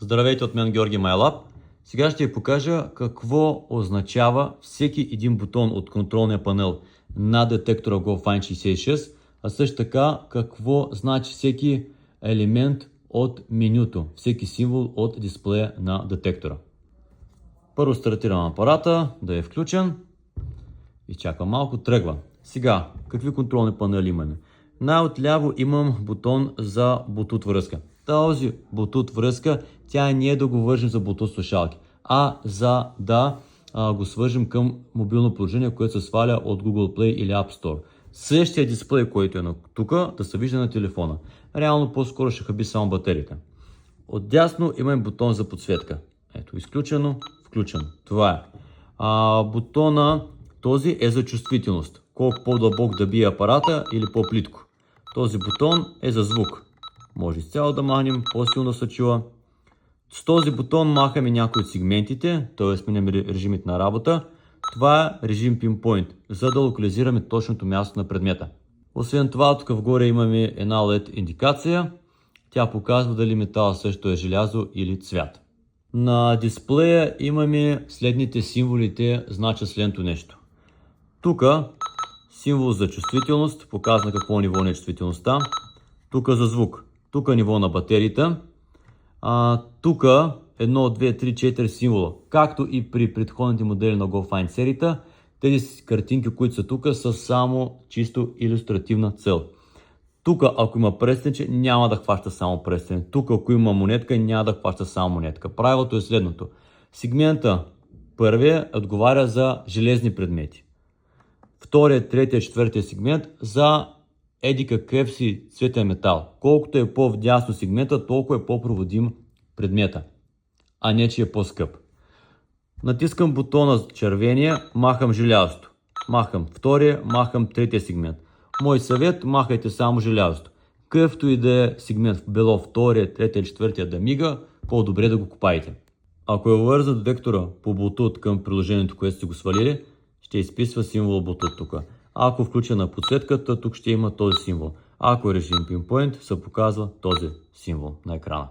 Здравейте от мен, Георги MyLab. Сега ще ви покажа какво означава всеки един бутон от контролния панел на детектора GoFind 66, а също така какво значи всеки елемент от менюто, всеки символ от дисплея на детектора. Първо стартирам апарата, да е включен и чакам малко, тръгва. Сега, какви контролни панели имаме? Най-отляво имам бутон за Bluetooth връзка. Този Bluetooth връзка, тя не е да го вържим за Bluetooth слушалки, а за да го свържим към мобилно приложение, което се сваля от Google Play или App Store. Същия дисплей, който е тук, да се вижда на телефона. Реално по-скоро ще хаби само батерията. Отдясно имаме бутон за подсветка. Ето, изключено, включено. Това е. Бутона този е за чувствителност. Колко по-дълбок да бие апарата или по-плитко. Този бутон е за звук. Може изцяло да махнем, по-силно се чува. С този бутон махаме някои от сегментите, т.е. сменяме режимите на работа. Това е режим Pinpoint, за да локализираме точното място на предмета. Освен това, тук вгоре имаме една LED индикация. Тя показва дали метал също е желязо или цвят. На дисплея имаме следните символите, значат следното нещо. Тук символ за чувствителност, показва какво ниво на чувствителността. Тук за звук, тук ниво на батерията. Тук 1, 2, 3, 4 символа, както и при предходните модели на GoFind серията. Тези картинки, които са тук, са само чисто илюстративна цел. Тук, ако има пръстенче, няма да хваща само пръстен. Тук, ако има монетка, няма да хваща само монетка. Правилото е следното. Сегмента първия отговаря за железни предмети. Втория, третия, четвъртия сегмент за еди какъв си цветен метал. Колкото е по-вдясно сегмента, толкова е по-проводим предмета, а не че е по-скъп. Натискам бутона за червения, махам желязото. Махам втория, махам третия сегмент. Мой съвет, махайте само желязото. Къвто и да е сегмент в бело, втория, третия, четвъртия да мига, по-добре да го купаете. Ако е вързан вектора по Bluetooth към приложението, което сте го свалили, ще изписва символ Bluetooth тук. Ако включена подсветката, тук ще има този символ. Ако е режим Pinpoint, се показва този символ на екрана.